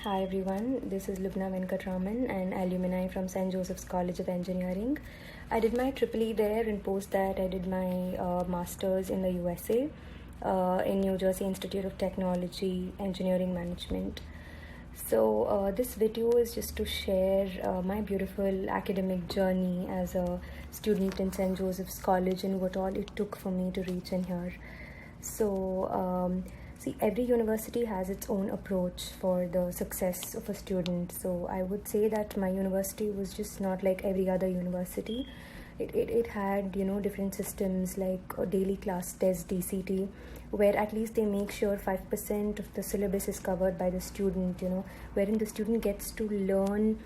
Hi everyone, this is Lubna Venkatraman, an alumni from St. Joseph's College of Engineering. I did my Triple E there, and post that I did my master's in the USA in New Jersey Institute of Technology, Engineering Management. So this video is just to share my beautiful academic journey as a student in St. Joseph's College and what all it took for me to reach in here. So see, every university has its own approach for the success of a student. So I would say that my university was just not like every other university. It had, different systems like a daily class test, DCT, where at least they make sure 5% of the syllabus is covered by the student, wherein the student gets to learn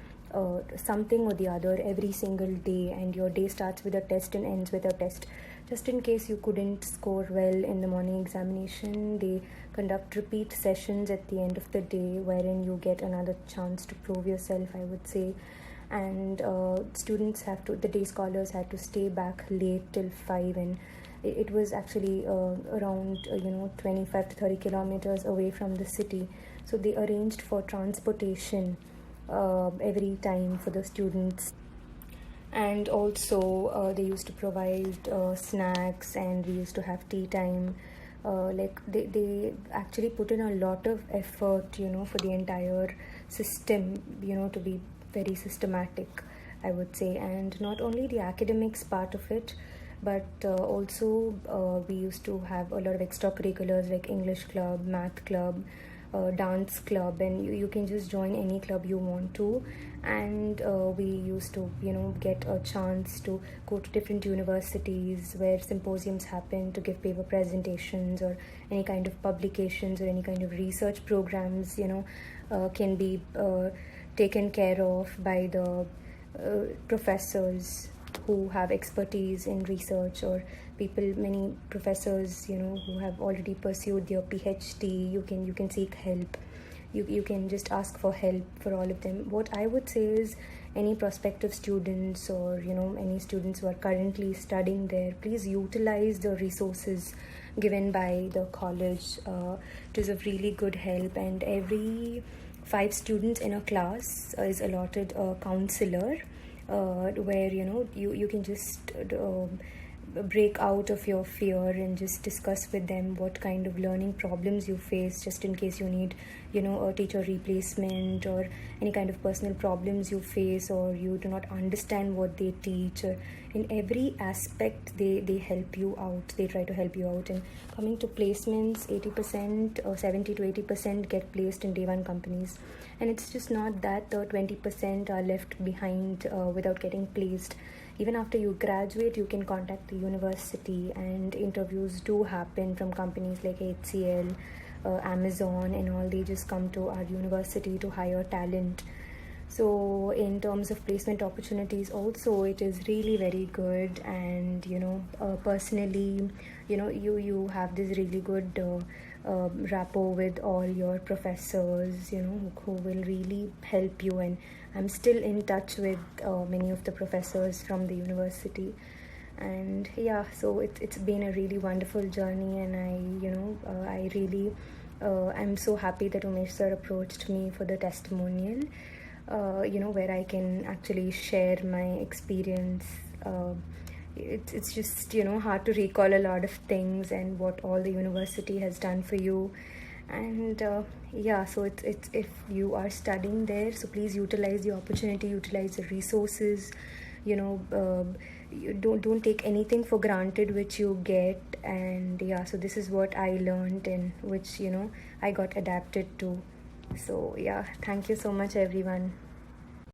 something or the other every single day, and your day starts with a test and ends with a test. Just in case you couldn't score well in the morning examination, they conduct repeat sessions at the end of the day wherein you get another chance to prove yourself, I would say. And the day scholars had to stay back late till 5, and it was actually around 25 to 30 kilometers away from the city. So they arranged for transportation every time for the students. And also they used to provide snacks, and we used to have tea time. They actually put in a lot of effort for the entire system to be very systematic, I would say. And not only the academics part of it, but also we used to have a lot of extracurriculars like English club, math club, dance club, and you can just join any club you want to. And we used to get a chance to go to different universities where symposiums happen to give paper presentations, or any kind of publications or any kind of research programs can be taken care of by the professors who have expertise in research, or many professors who have already pursued their PhD. You can seek help. You can just ask for help for all of them. What I would say is, any prospective students, or any students who are currently studying there, please utilize the resources given by the college. It is of really good help, and every 5 students in a class is allotted a counselor, where you can just break out of your fear and just discuss with them what kind of learning problems you face, just in case you need a teacher replacement, or any kind of personal problems you face, or you do not understand what they teach. Or in every aspect they help you out, they try to help you out. And coming to placements, 80% or 70 to 80% get placed in day one companies, and it's just not that the 20% are left behind without getting placed. Even after you graduate, you can contact the university, and interviews do happen from companies like HCL, Amazon, and all. They just come to our university to hire talent. So in terms of placement opportunities also, it is really very good. And personally, you have this really good rapport with all your professors, who will really help you. And I'm still in touch with many of the professors from the university. And yeah, so it's been a really wonderful journey. And I really I'm so happy that Umesh sir approached me for the testimonial, where I can actually share my experience. It's just hard to recall a lot of things and what all the university has done for you. And yeah, so it's if you are studying there, so please utilize the opportunity, utilize the resources. You don't take anything for granted which you get. And yeah, so this is what I learned, and which I got adapted to. So yeah, thank you so much everyone.